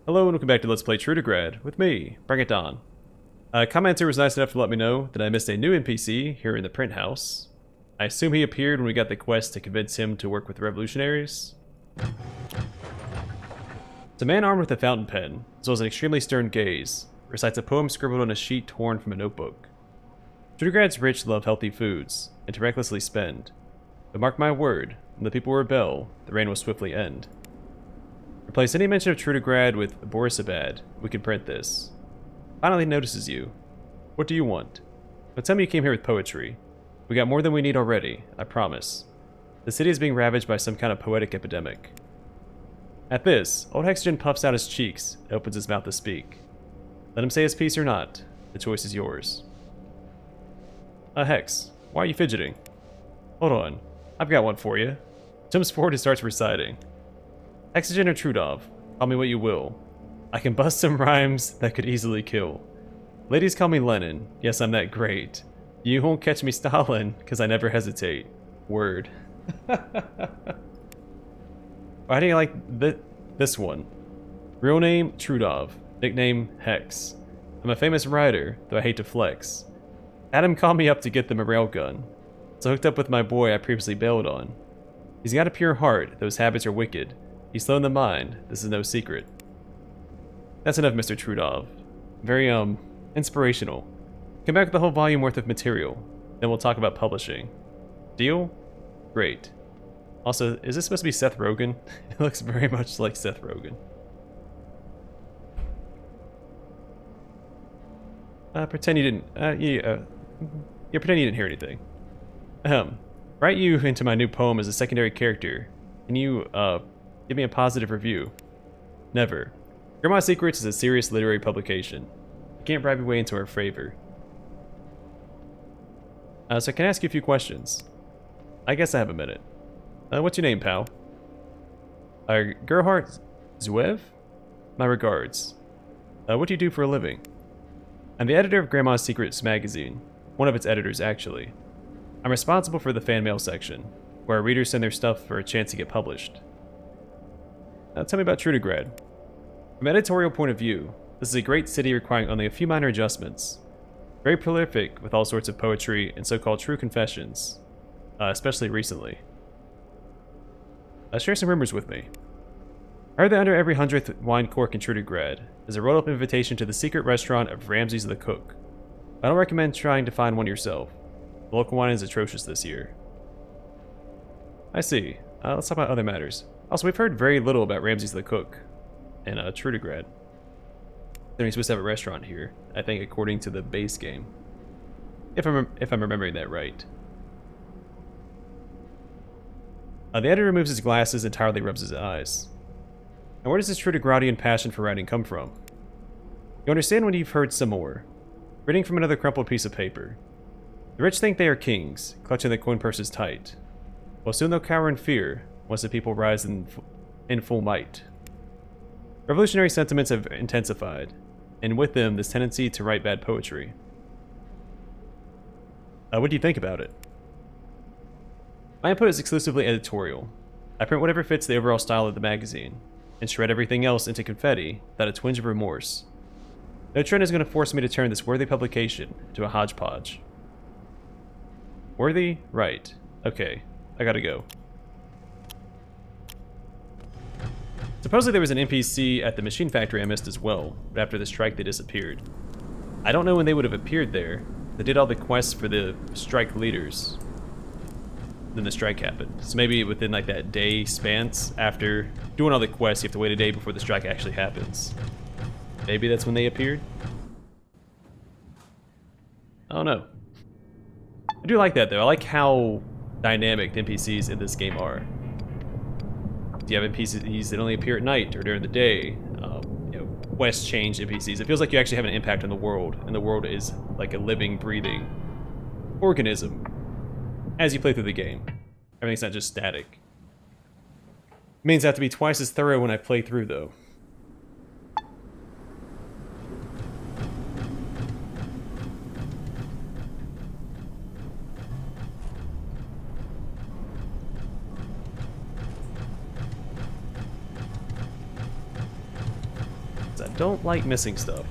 Hello and welcome back to Let's Play Trudograd with me, BringItDon. A commenter was nice enough to let me know that I missed a new NPC here in the print house. I assume he appeared when we got the quest to convince him to work with revolutionaries. It's a man armed with a fountain pen, as well as an extremely stern gaze, recites a poem scribbled on a sheet torn from a notebook. Trudograd's rich love healthy foods, and to recklessly spend. But mark my word, when the people rebel, the reign will swiftly end. Replace any mention of Trudograd with Borisabad. We can print this. Finally notices you. What do you want? Don't tell me you came here with poetry. We got more than we need already, I promise. The city is being ravaged by some kind of poetic epidemic. At this, old Hexagen puffs out his cheeks and opens his mouth to speak. Let him say his piece or not. The choice is yours. Hex, why are you fidgeting? Hold on, I've got one for you. Jumps forward and starts reciting. Hexagen or Trudov, call me what you will. I can bust some rhymes that could easily kill. Ladies call me Lenin, yes I'm that great. You won't catch me Stalin, cause I never hesitate. Word. Why do you like this one? Real name, Trudov. Nickname, Hex. I'm a famous writer, though I hate to flex. Adam called me up to get them a railgun. So hooked up with my boy I previously bailed on. He's got a pure heart, though his habits are wicked. He's slow in the mind, this is no secret. That's enough, Mr. Trudov. Very, inspirational. Come back with a whole volume worth of material, then we'll talk about publishing. Deal? Great. Also, is this supposed to be Seth Rogen? It looks very much like Seth Rogen. Pretend you didn't, pretend you didn't hear anything. Write you into my new poem as a secondary character. Can you, give me a positive review? Never. Grandma's Secrets is a serious literary publication. You can't bribe your way into our favor. So can I ask you a few questions? I guess I have a minute. What's your name, pal? Gerhardt Zuev? My regards. What do you do for a living? I'm the editor of Grandma's Secrets magazine. One of its editors, actually. I'm responsible for the fan mail section, where our readers send their stuff for a chance to get published. Tell me about Trudograd. From an editorial point of view, this is a great city requiring only a few minor adjustments. Very prolific with all sorts of poetry and so-called true confessions, especially recently. Share some rumors with me. I heard that under every 100th wine cork in Trudograd is a rolled-up invitation to the secret restaurant of Ramses the Cook. I don't recommend trying to find one yourself. The local wine is atrocious this year. I see. Let's talk about other matters. Also, we've heard very little about Ramses the Cook in Trudograd. They're supposed to have a restaurant here, I think, according to the base game. If I'm remembering that right. The editor removes his glasses and entirely rubs his eyes. Now, where does this Trudogradian passion for writing come from? You understand when you've heard some more. Reading from another crumpled piece of paper. The rich think they are kings, clutching the coin purses tight. Well, soon they'll cower in fear once the people rise in full might. Revolutionary sentiments have intensified, and with them this tendency to write bad poetry. What do you think about it? My input is exclusively editorial. I print whatever fits the overall style of the magazine, and shred everything else into confetti without a twinge of remorse. No trend is going to force me to turn this worthy publication into a hodgepodge. Worthy? Right. Okay, I gotta go. Supposedly there was an NPC at the machine factory I missed as well, but after the strike they disappeared. I don't know when they would have appeared there. They did all the quests for the strike leaders. Then the strike happened. So maybe within like that day spans after doing all the quests, you have to wait a day before the strike actually happens. Maybe that's when they appeared? I don't know. I do like that though. I like how dynamic the NPCs in this game are. Do you have NPCs that only appear at night or during the day? Quest change NPCs. It feels like you actually have an impact on the world, and the world is like a living, breathing organism as you play through the game. Everything's not just static. It means I have to be twice as thorough when I play through, though. 'Cause I don't like missing stuff.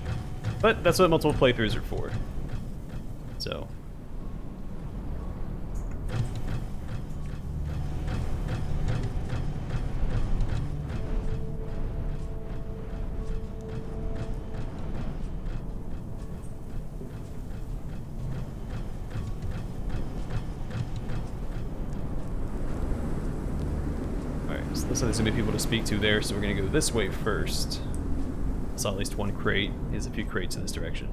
But that's what multiple playthroughs are for. So. Alright, so looks like there's gonna be people to speak to there, so we're gonna go this way first. I saw at least one crate. There's a few crates in this direction.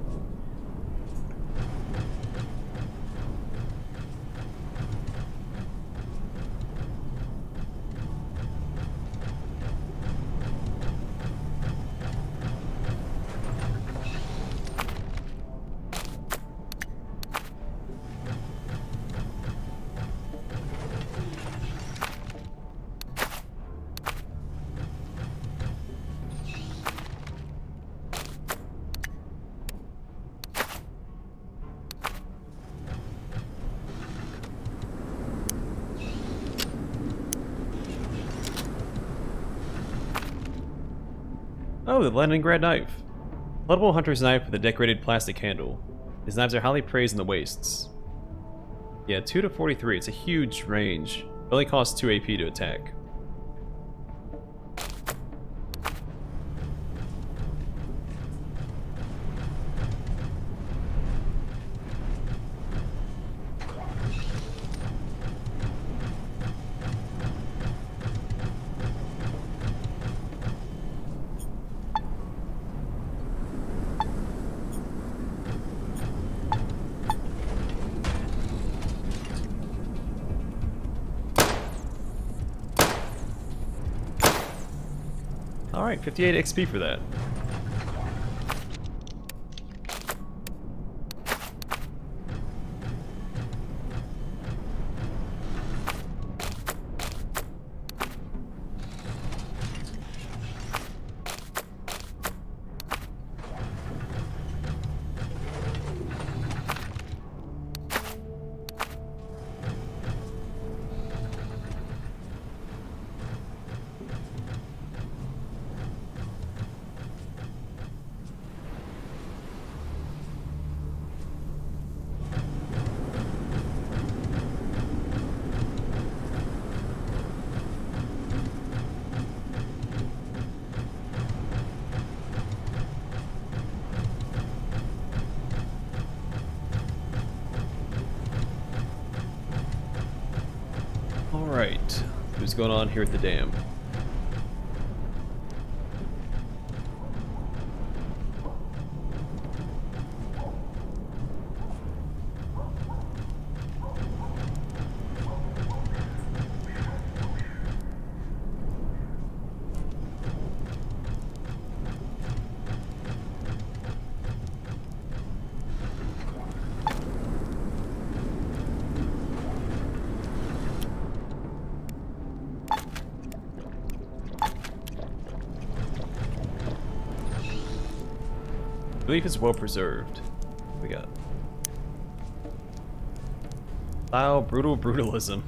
Oh, the Leningrad knife. Floodable hunter's knife with a decorated plastic handle. His knives are highly praised in the wastes. Yeah, 2 to 43. It's a huge range. It only costs 2 AP to attack. Alright, 58 XP for that. Alright, what's going on here at the dam? I believe it's well preserved. What we got? Wow, brutal brutalism.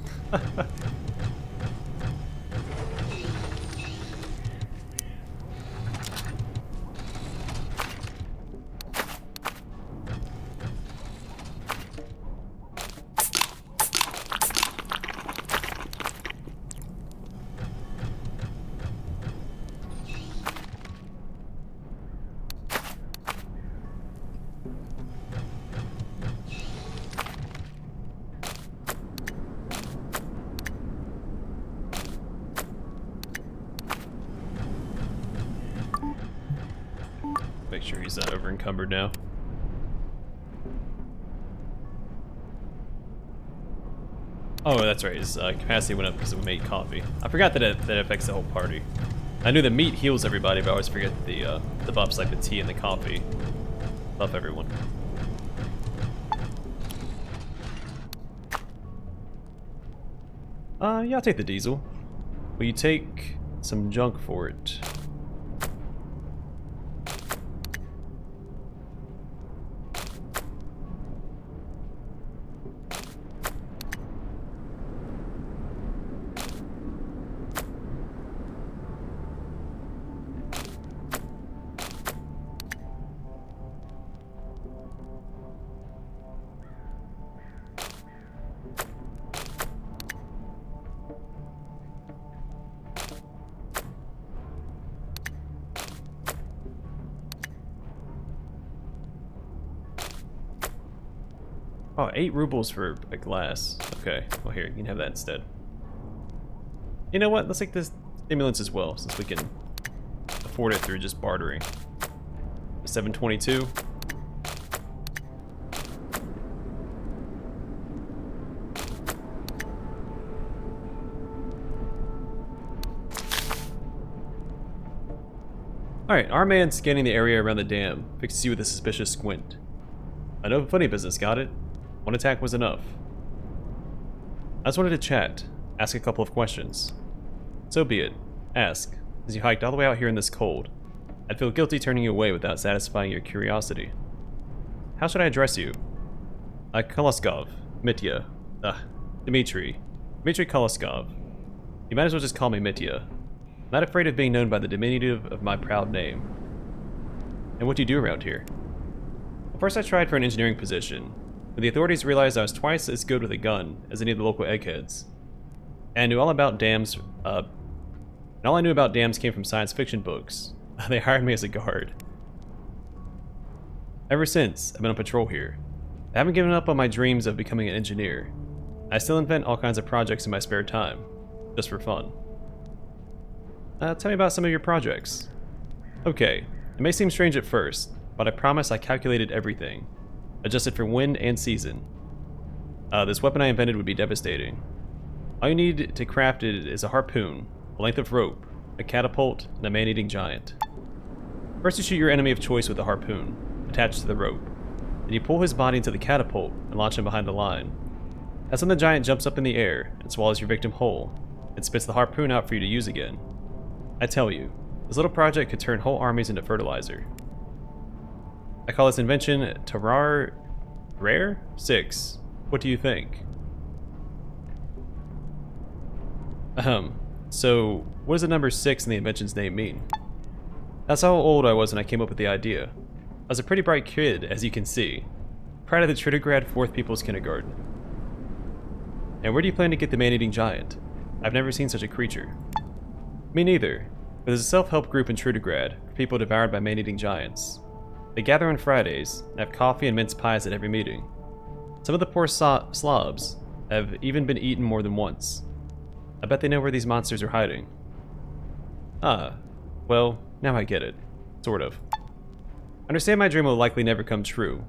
Make sure he's not over encumbered now. Oh, that's right. His capacity went up because we made coffee. I forgot that that affects the whole party. I knew the meat heals everybody, but I always forget the buffs like the tea and the coffee buff everyone. Yeah, I'll take the diesel. Will you take some junk for it? Oh, 8 rubles for a glass. Okay, well here, you can have that instead. You know what? Let's take this stimulants as well, since we can afford it through just bartering. 722. Alright, our man scanning the area around the dam fixes you with a suspicious squint. I know funny business, got it? One attack was enough. I just wanted to chat, ask a couple of questions. So be it. Ask, as you hiked all the way out here in this cold. I'd feel guilty turning you away without satisfying your curiosity. How should I address you? Koloskov, Mitya, Dmitri Koloskov. You might as well just call me Mitya. I'm not afraid of being known by the diminutive of my proud name. And what do you do around here? Well, first I tried for an engineering position, but the authorities realized I was twice as good with a gun as any of the local eggheads. And I knew all about dams, and all I knew about dams came from science fiction books. They hired me as a guard. Ever since, I've been on patrol here. I haven't given up on my dreams of becoming an engineer. I still invent all kinds of projects in my spare time, just for fun. Tell me about some of your projects. Okay, it may seem strange at first, but I promise I calculated everything. Adjusted for wind and season. This weapon I invented would be devastating. All you need to craft it is a harpoon, a length of rope, a catapult, and a man-eating giant. First you shoot your enemy of choice with a harpoon, attached to the rope. Then you pull his body into the catapult and launch him behind the line. That's when the giant jumps up in the air and swallows your victim whole, and spits the harpoon out for you to use again. I tell you, this little project could turn whole armies into fertilizer. I call this invention Terrar Rare 6. What do you think? So what does the number 6 in the invention's name mean? That's how old I was when I came up with the idea. I was a pretty bright kid, as you can see. Proud of the Trudograd 4th People's Kindergarten. And where do you plan to get the man-eating giant? I've never seen such a creature. Me neither, but there's a self-help group in Trudograd for people devoured by man-eating giants. They gather on Fridays and have coffee and mince pies at every meeting. Some of the poor slobs have even been eaten more than once. I bet they know where these monsters are hiding. Ah, well, now I get it. Sort of. I understand my dream will likely never come true.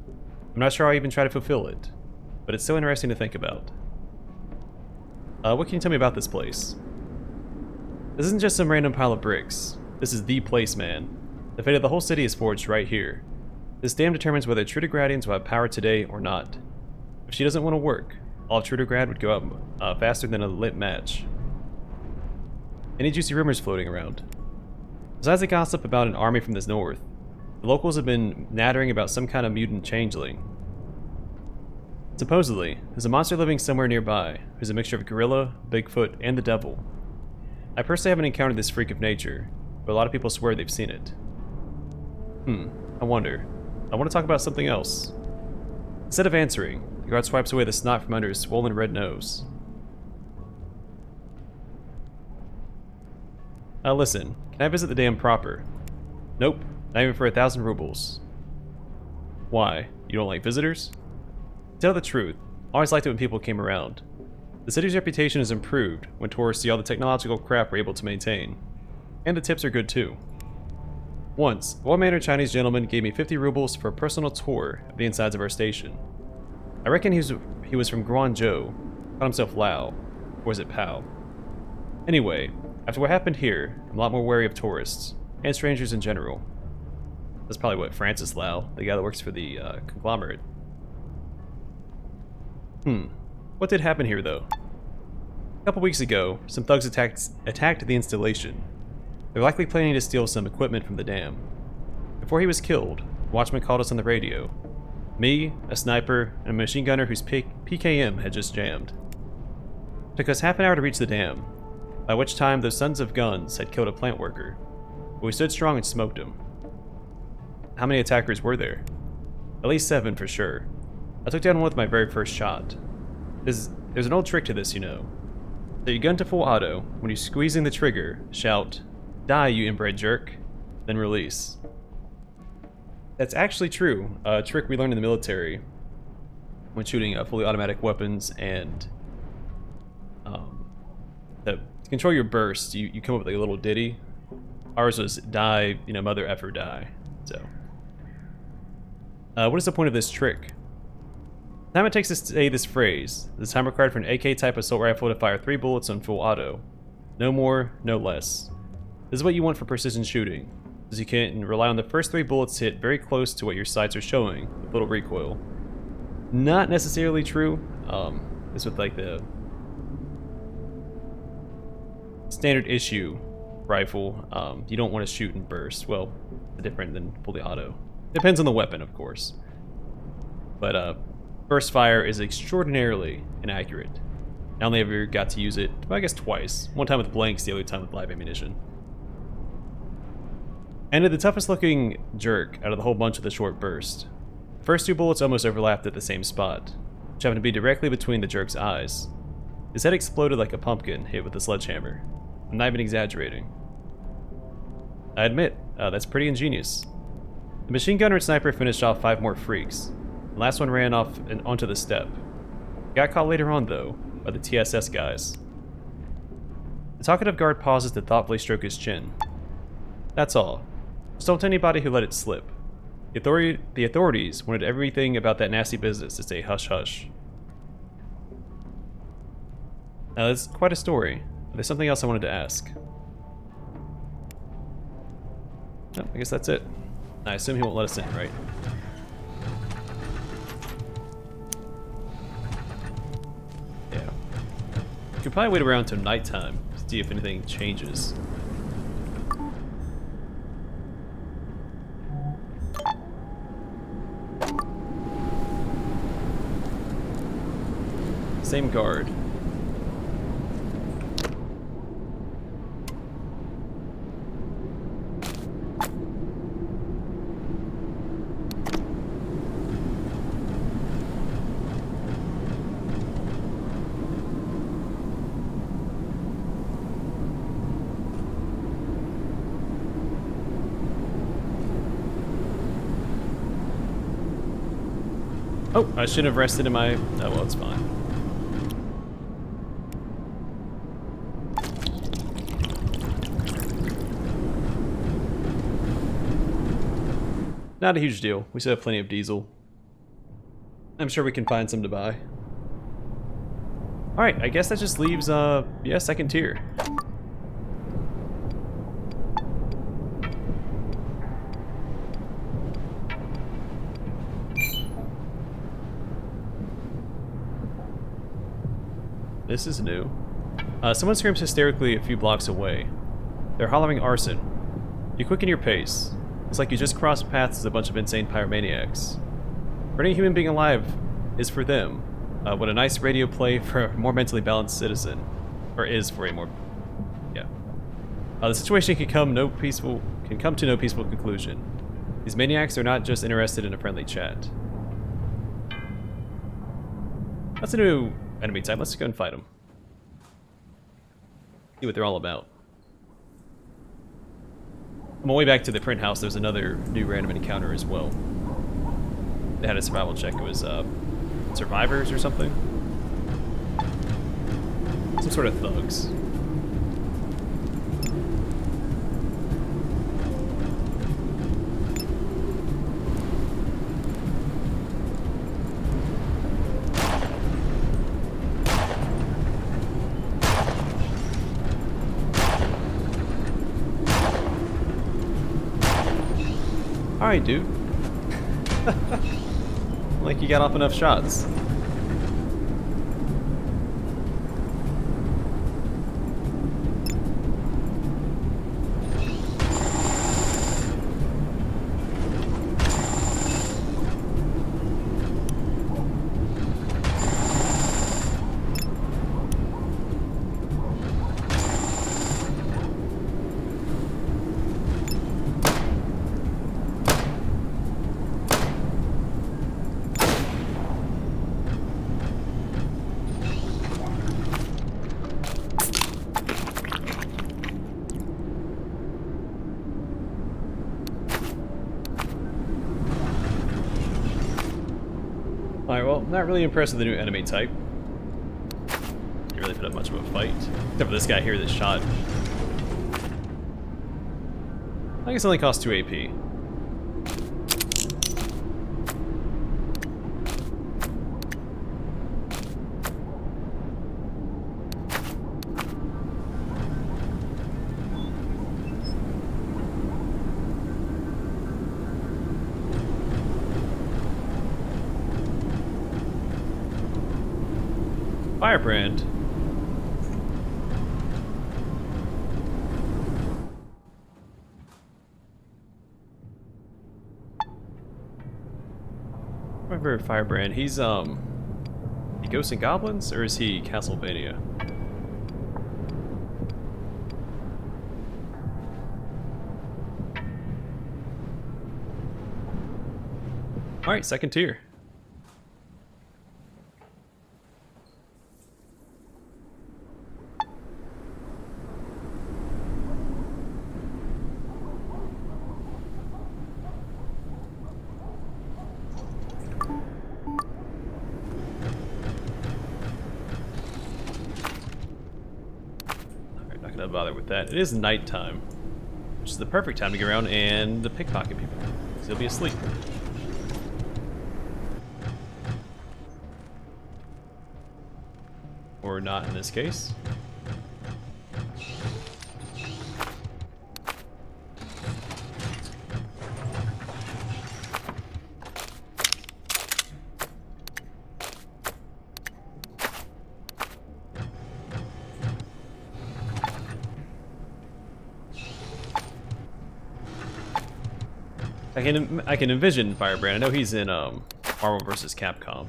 I'm not sure I'll even try to fulfill it, but it's so interesting to think about. What can you tell me about this place? This isn't just some random pile of bricks. This is the place, man. The fate of the whole city is forged right here. This dam determines whether Trudogradians will have power today or not. If she doesn't want to work, all of Trudograd would go up faster than a lit match. Any juicy rumors floating around? Besides the gossip about an army from the north, the locals have been nattering about some kind of mutant changeling. Supposedly, there's a monster living somewhere nearby who's a mixture of gorilla, Bigfoot, and the devil. I personally haven't encountered this freak of nature, but a lot of people swear they've seen it. I wonder. I want to talk about something else. Instead of answering, the guard swipes away the snot from under his swollen red nose. Listen, can I visit the dam proper? Nope, not even for 1,000 rubles. Why? You don't like visitors? To tell the truth, I always liked it when people came around. The city's reputation is improved when tourists see all the technological crap we're able to maintain. And the tips are good too. Once, a well-mannered Chinese gentleman gave me 50 rubles for a personal tour of the insides of our station. I reckon he was from Guangzhou, called himself Lao, or was it Pao? Anyway, after what happened here, I'm a lot more wary of tourists, and strangers in general. That's probably what Francis Lau, the guy that works for the conglomerate. What did happen here though? A couple weeks ago, some thugs attacked the installation. They're likely planning to steal some equipment from the dam. Before he was killed, the watchman called us on the radio. Me, a sniper, and a machine gunner whose PKM had just jammed. It took us half an hour to reach the dam, by which time those sons of guns had killed a plant worker. But we stood strong and smoked him. How many attackers were there? At least 7 for sure. I took down one with my very first shot. There's an old trick to this, you know. Set your gun to full auto, when you're squeezing the trigger, shout, "Die, you inbred jerk," then release. That's actually true, a trick we learned in the military. when shooting fully automatic weapons, and to control your burst, you come up with like a little ditty. Ours was die, mother effer die. So, what is the point of this trick? The time it takes to say this phrase, the time required for an AK type assault rifle to fire 3 bullets on full auto. No more, no less. This is what you want for precision shooting, as you can rely on the first 3 bullets to hit very close to what your sights are showing, with little recoil. Not necessarily true. This with like the standard issue rifle, you don't want to shoot and burst. Well, different than fully auto. Depends on the weapon, of course. But burst fire is extraordinarily inaccurate. I only ever got to use it, well, I guess twice. One time with blanks, the other time with live ammunition. And the toughest looking jerk out of the whole bunch with the short burst. The first 2 bullets almost overlapped at the same spot, which happened to be directly between the jerk's eyes. His head exploded like a pumpkin hit with a sledgehammer. I'm not even exaggerating. I admit, that's pretty ingenious. The machine gunner and sniper finished off 5 more freaks. The last one ran off and onto the step. Got caught later on, though, by the TSS guys. The talkative guard pauses to thoughtfully stroke his chin. That's all. Just don't tell anybody who let it slip. The authorities wanted everything about that nasty business to stay hush-hush. Now, that's quite a story. There's something else I wanted to ask. Oh, I guess that's it. I assume he won't let us in, right? Yeah. We could probably wait around till nighttime to see if anything changes. Same guard. Oh, I should have rested in my... Oh, well, it's fine. Not a huge deal. We still have plenty of diesel. I'm sure we can find some to buy. Alright, I guess that just leaves, yeah, second tier. This is new. Someone screams hysterically a few blocks away. They're hollering arson. You quicken your pace. It's like you just crossed paths with a bunch of insane pyromaniacs. For any human being alive is for them. What a nice radio play for a more mentally balanced citizen. Or is for a more... yeah. The situation can come to no peaceful conclusion. These maniacs are not just interested in a friendly chat. That's a new enemy type. Let's go and fight them. See what they're all about. On my way back to the print house, there's another new random encounter as well. They had a survival check. It was survivors or something. Some sort of thugs. Alright, dude. Like you got off enough shots. Alright, well, not really impressed with the new enemy type. Didn't really put up much of a fight. Except for this guy here that shot. I guess it only costs 2 AP. Firebrand. Remember Firebrand, he's he Ghosts and Goblins, or is he Castlevania? Alright, second tier. Not gonna bother with that. It is nighttime, which is the perfect time to get around and to pickpocket people, because they'll be asleep. Or not in this case. I can envision Firebrand. I know he's in Marvel vs. Capcom.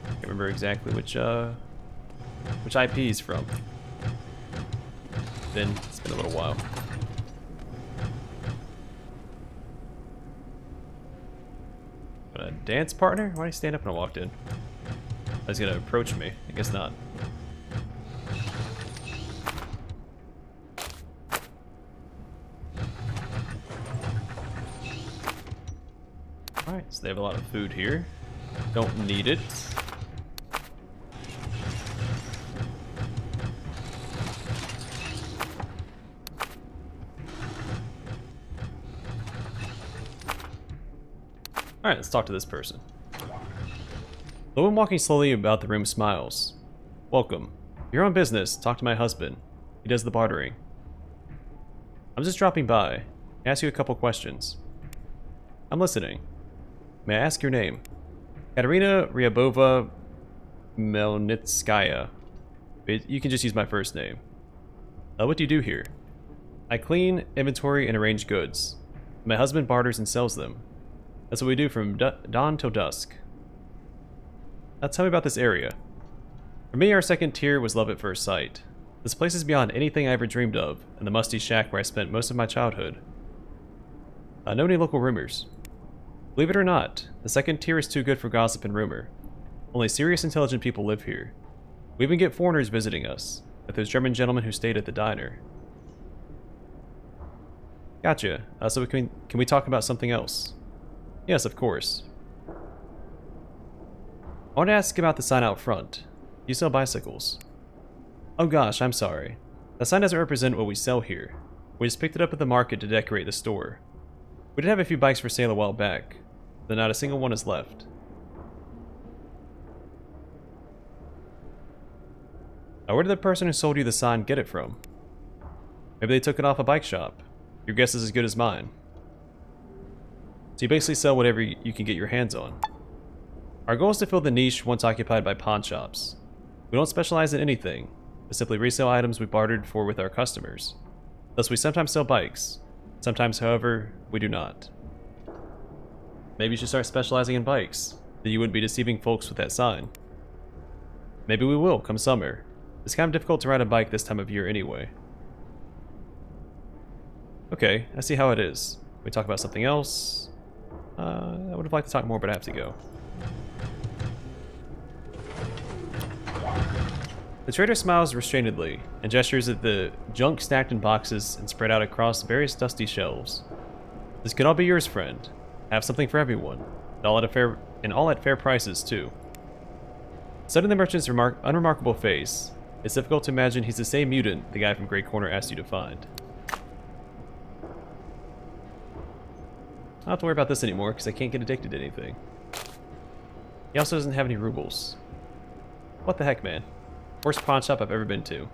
Can't remember exactly which IP he's from. It's been a little while. But a dance partner? Why did he stand up when I walked in? I was gonna approach me. I guess not. Alright, so they have a lot of food here. Don't need it. Alright, let's talk to this person. The woman walking slowly about the room smiles. Welcome. You're on business. Talk to my husband. He does the bartering. I'm just dropping by. I ask you a couple questions. I'm listening. May I ask your name? Katerina Ryabova Melnitskaya. You can just use my first name. What do you do here? I clean, inventory, and arrange goods. My husband barters and sells them. That's what we do from dawn till dusk. Now tell me about this area. For me, our second tier was love at first sight. This place is beyond anything I ever dreamed of, and the musty shack where I spent most of my childhood. Know any local rumors? Believe it or not, the second tier is too good for gossip and rumor. Only serious, intelligent people live here. We even get foreigners visiting us, like those German gentlemen who stayed at the diner. Gotcha. So can we talk about something else? Yes, of course. I want to ask about the sign out front. You sell bicycles. Oh gosh, I'm sorry. The sign doesn't represent what we sell here. We just picked it up at the market to decorate the store. We did have a few bikes for sale a while back, but not a single one is left. Now, where did the person who sold you the sign get it from? Maybe they took it off a bike shop. Your guess is as good as mine. So you basically sell whatever you can get your hands on. Our goal is to fill the niche once occupied by pawn shops. We don't specialize in anything, but simply resell items we bartered for with our customers. Thus, we sometimes sell bikes. Sometimes, however, we do not. Maybe you should start specializing in bikes. Then you wouldn't be deceiving folks with that sign. Maybe we will, come summer. It's kind of difficult to ride a bike this time of year anyway. Okay, I see how it is. We talk about something else. I would have liked to talk more, but I have to go. The trader smiles restrainedly and gestures at the junk stacked in boxes and spread out across various dusty shelves. This could all be yours, friend. Have something for everyone, and all at fair prices too. Studying the merchant's unremarkable face, it's difficult to imagine he's the same mutant the guy from Great Corner asked you to find. I don't have to worry about this anymore because I can't get addicted to anything. He also doesn't have any rubles. What the heck, man? Worst pawn shop I've ever been to.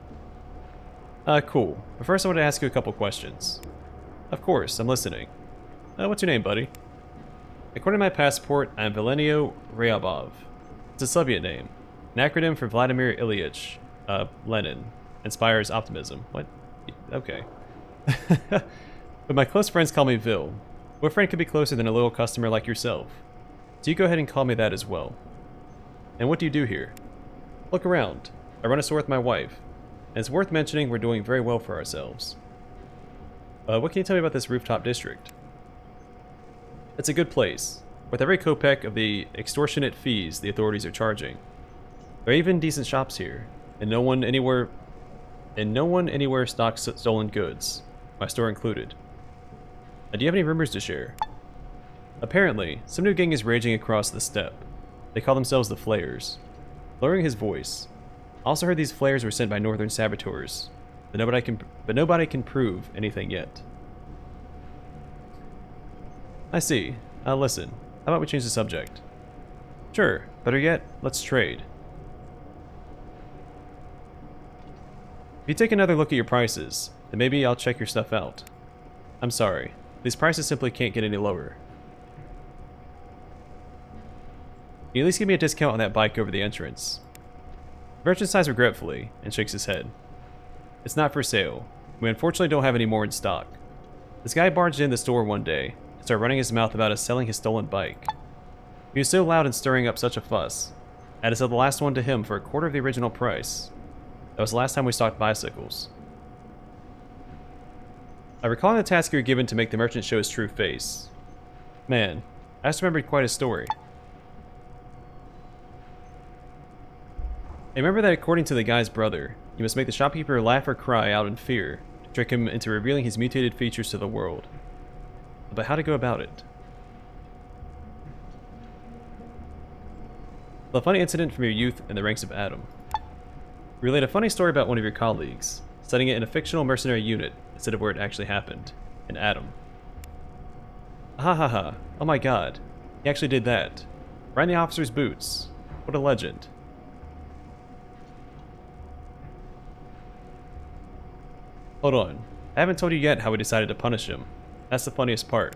Cool. But first I want to ask you a couple questions. Of course, I'm listening. What's your name, buddy? According to my passport, I'm Velenio Ryabov. It's a Soviet name. An acronym for Vladimir Ilyich, Lenin. Inspires optimism. What? Okay. But my close friends call me Vil. What friend could be closer than a little customer like yourself? So you go ahead and call me that as well. And what do you do here? Look around. I run a store with my wife. And it's worth mentioning we're doing very well for ourselves. What can you tell me about this rooftop district? It's a good place, with every kopeck of the extortionate fees the authorities are charging. There are even decent shops here, and no one anywhere stocks stolen goods, my store included. Do you have any rumors to share? Apparently, some new gang is raging across the steppe. They call themselves the Flayers. Lowering his voice, I also heard these flares were sent by northern saboteurs, but nobody can prove anything yet. I see. Listen, how about we change the subject? Sure, better yet, let's trade. If you take another look at your prices, then maybe I'll check your stuff out. I'm sorry, these prices simply can't get any lower. Can you at least give me a discount on that bike over the entrance? The merchant sighs regretfully and shakes his head. It's not for sale. We unfortunately don't have any more in stock. This guy barged in the store one day and started running his mouth about us selling his stolen bike. He was so loud and stirring up such a fuss. I had to sell the last one to him for a quarter of the original price. That was the last time we stocked bicycles. I recall the task you were given to make the merchant show his true face. Man, I just remembered quite a story. I remember that according to the guy's brother, you must make the shopkeeper laugh or cry out in fear to trick him into revealing his mutated features to the world. But how to go about it? A funny incident from your youth in the ranks of Adam. Relate a funny story about one of your colleagues, setting it in a fictional mercenary unit instead of where it actually happened, in Adam. Ha ha ha, oh my god, he actually did that. Right in the officer's boots. What a legend. Hold on, I haven't told you yet how we decided to punish him. That's the funniest part.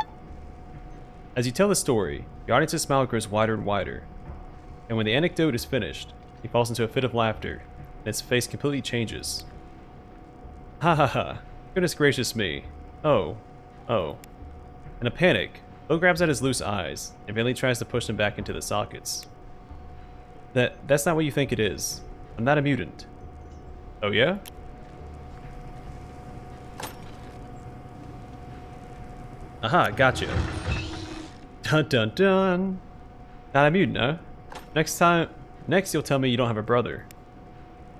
As you tell the story, the audience's smile grows wider and wider. And when the anecdote is finished, he falls into a fit of laughter, and his face completely changes. Ha ha ha, goodness gracious me. Oh. In a panic, Bill grabs at his loose eyes, and vainly tries to push them back into the sockets. That's not what you think it is. I'm not a mutant. Oh yeah? Aha, gotcha. Dun dun dun. Not a mutant, huh? Next you'll tell me you don't have a brother.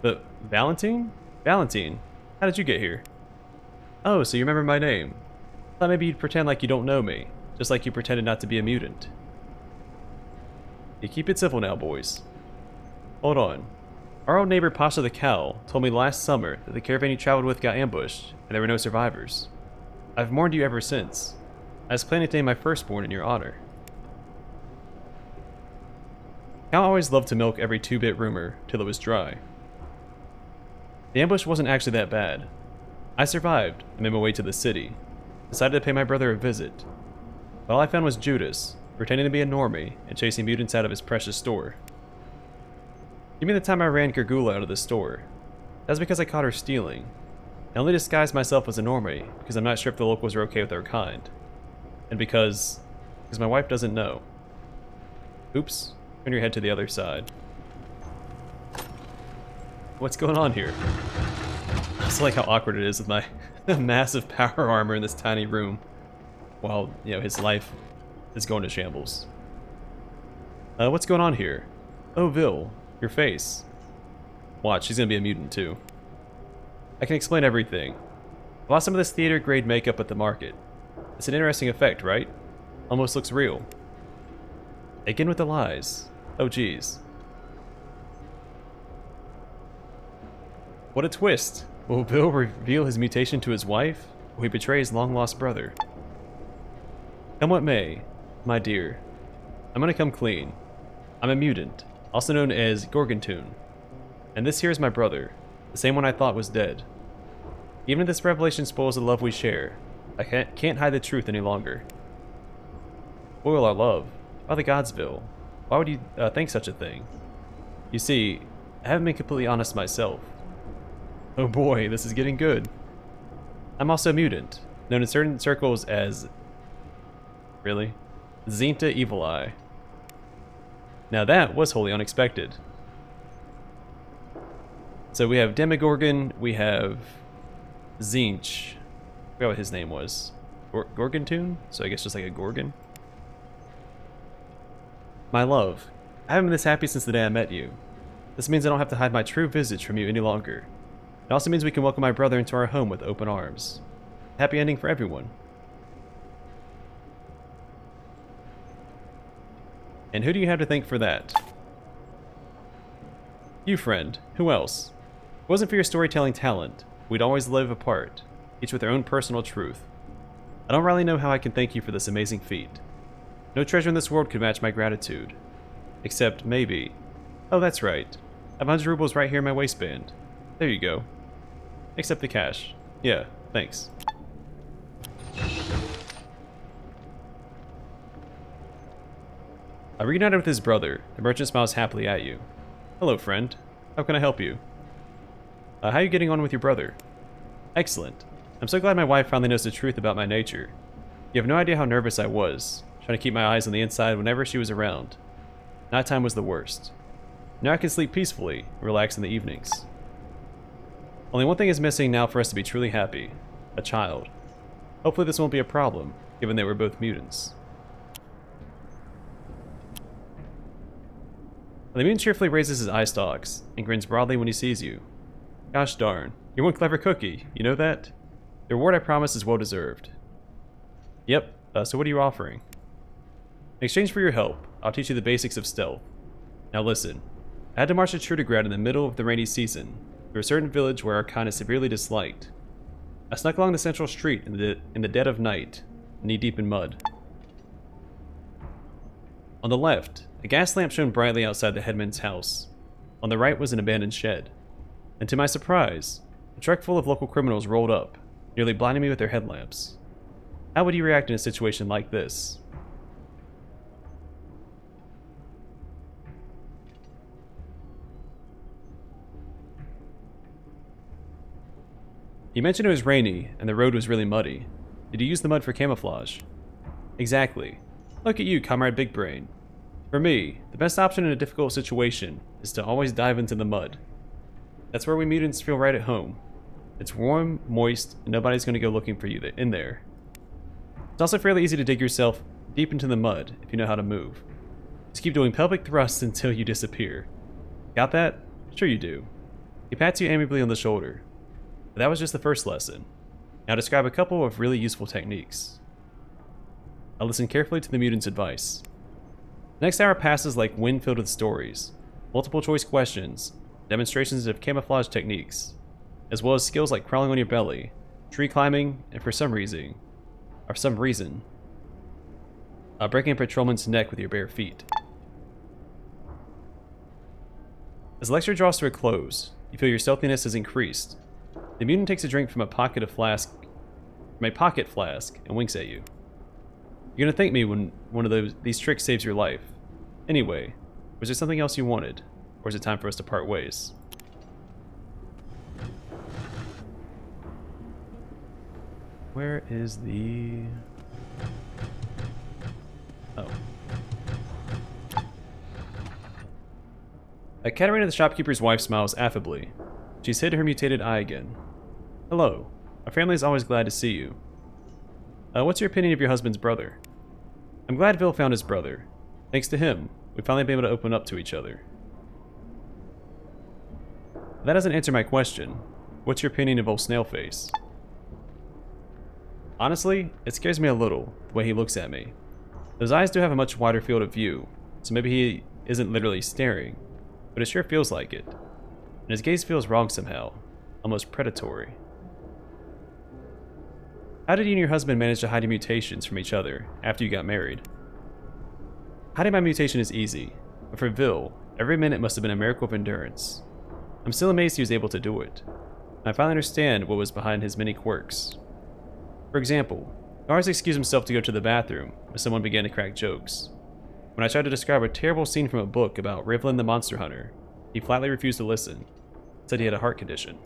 But Valentine? Valentine, how did you get here? Oh, so you remember my name. Thought maybe you'd pretend like you don't know me, just like you pretended not to be a mutant. You keep it civil now, boys. Hold on. Our old neighbor Pasha the Cow told me last summer that the caravan you traveled with got ambushed, and there were no survivors. I've mourned you ever since. I was planning to name my firstborn in your honor. Cow always loved to milk every 2-bit rumor till it was dry. The ambush wasn't actually that bad. I survived and made my way to the city. Decided to pay my brother a visit. But all I found was Judas, pretending to be a normie and chasing mutants out of his precious store. Give me the time I ran Gergula out of the store. That was because I caught her stealing. I only disguised myself as a normie because I'm not sure if the locals are okay with our kind. And because my wife doesn't know. Oops, turn your head to the other side. What's going on here? I also like how awkward it is with my massive power armor in this tiny room. While, his life is going to shambles. What's going on here? Oh, Vil, your face. Watch, she's gonna be a mutant too. I can explain everything. I bought some of this theater-grade makeup at the market. It's an interesting effect, right? Almost looks real. Again with the lies. Oh geez. What a twist! Will Bill reveal his mutation to his wife? Will he betray his long-lost brother? Come what may, my dear. I'm gonna come clean. I'm a mutant, also known as Gorgontoon. And this here is my brother, the same one I thought was dead. Even if this revelation spoils the love we share, I can't hide the truth any longer. Spoil our love? By the gods, Bill. Why would you think such a thing? You see, I haven't been completely honest myself. Oh boy, this is getting good. I'm also a mutant, known in certain circles as... Really? Zinta Evil Eye. Now that was wholly unexpected. So we have Demogorgon, we have Zinch. I forgot what his name was. Gorgontoon? So I guess just like a Gorgon? My love, I haven't been this happy since the day I met you. This means I don't have to hide my true visage from you any longer. It also means we can welcome my brother into our home with open arms. Happy ending for everyone. And who do you have to thank for that? You, friend. Who else? If it wasn't for your storytelling talent, we'd always live apart, each with their own personal truth. I don't really know how I can thank you for this amazing feat. No treasure in this world could match my gratitude. Except, maybe... Oh, that's right. I have 100 rubles right here in my waistband. There you go. Accept the cash. Yeah, thanks. I reunited with his brother. The merchant smiles happily at you. Hello, friend. How can I help you? How are you getting on with your brother? Excellent. I'm so glad my wife finally knows the truth about my nature. You have no idea how nervous I was, trying to keep my eyes on the inside whenever she was around. Nighttime was the worst. Now I can sleep peacefully and relax in the evenings. Only one thing is missing now for us to be truly happy. A child. Hopefully this won't be a problem, given that we're both mutants. The mutant cheerfully raises his eye stalks and grins broadly when he sees you. Gosh darn, you're one clever cookie, you know that? The reward I promise is well deserved. Yep, so what are you offering? In exchange for your help, I'll teach you the basics of stealth. Now listen, I had to march to Trudograd in the middle of the rainy season, through a certain village where our kind is severely disliked. I snuck along the central street in the dead of night, knee-deep in mud. On the left, a gas lamp shone brightly outside the headman's house. On the right was an abandoned shed. And to my surprise, a truck full of local criminals rolled up, nearly blinding me with their headlamps. How would you react in a situation like this? You mentioned it was rainy, and the road was really muddy. Did you use the mud for camouflage? Exactly. Look at you, Comrade Big Brain. For me, the best option in a difficult situation is to always dive into the mud. That's where we mutants feel right at home. It's warm, moist, and nobody's going to go looking for you in there. It's also fairly easy to dig yourself deep into the mud if you know how to move. Just keep doing pelvic thrusts until you disappear. Got that? Sure you do. He pats you amiably on the shoulder. But that was just the first lesson. Now describe a couple of really useful techniques. I'll listen carefully to the mutant's advice. The next hour passes like wind filled with stories, multiple choice questions, demonstrations of camouflage techniques, as well as skills like crawling on your belly, tree climbing, and for some reason, breaking a patrolman's neck with your bare feet. As the lecture draws to a close, you feel your stealthiness has increased. The mutant takes a drink from a pocket flask and winks at you. You're gonna thank me when one of these tricks saves your life. Anyway, was there something else you wanted? Or is it time for us to part ways? Where is the... Oh. Katarina the shopkeeper's wife smiles affably. She's hid her mutated eye again. Hello. Our family is always glad to see you. What's your opinion of your husband's brother? I'm glad Bill found his brother. Thanks to him, we've finally been able to open up to each other. That doesn't answer my question. What's your opinion of old Snailface? Honestly, it scares me a little, the way he looks at me. Those eyes do have a much wider field of view, so maybe he isn't literally staring, but it sure feels like it. And his gaze feels wrong somehow, almost predatory. How did you and your husband manage to hide your mutations from each other after you got married? Hiding my mutation is easy, but for Vil, every minute must have been a miracle of endurance. I'm still amazed he was able to do it, and I finally understand what was behind his many quirks. For example, he always excused himself to go to the bathroom when someone began to crack jokes. When I tried to describe a terrible scene from a book about Rivlin the Monster Hunter, he flatly refused to listen, said he had a heart condition.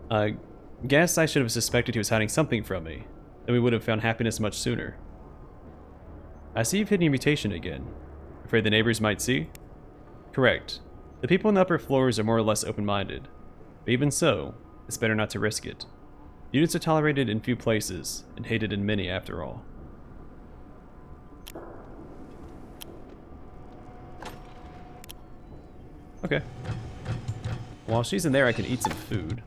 I guess I should have suspected he was hiding something from me, then we would have found happiness much sooner. I see you've hidden your mutation again. Afraid the neighbors might see? Correct. The people on the upper floors are more or less open-minded, but even so, it's better not to risk it. Mutants are tolerated in few places, and hated in many after all. Okay. While she's in there, I can eat some food.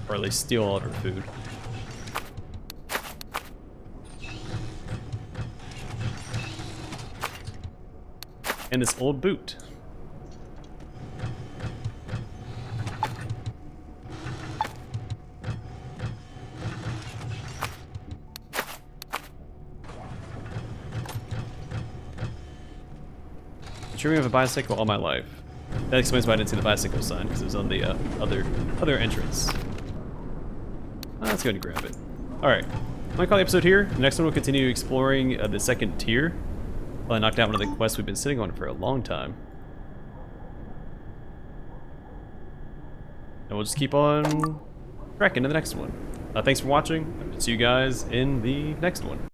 Or at least steal all of her food. And this old boot. Dreaming of a bicycle all my life. That explains why I didn't see the bicycle sign, because it was on the other entrance. Let's go ahead and grab it. Alright, I'm going to call the episode here. The next one we'll continue exploring the second tier. Well, I knocked out one of the quests we've been sitting on for a long time. And we'll just keep on tracking to the next one. Thanks for watching. See you guys in the next one.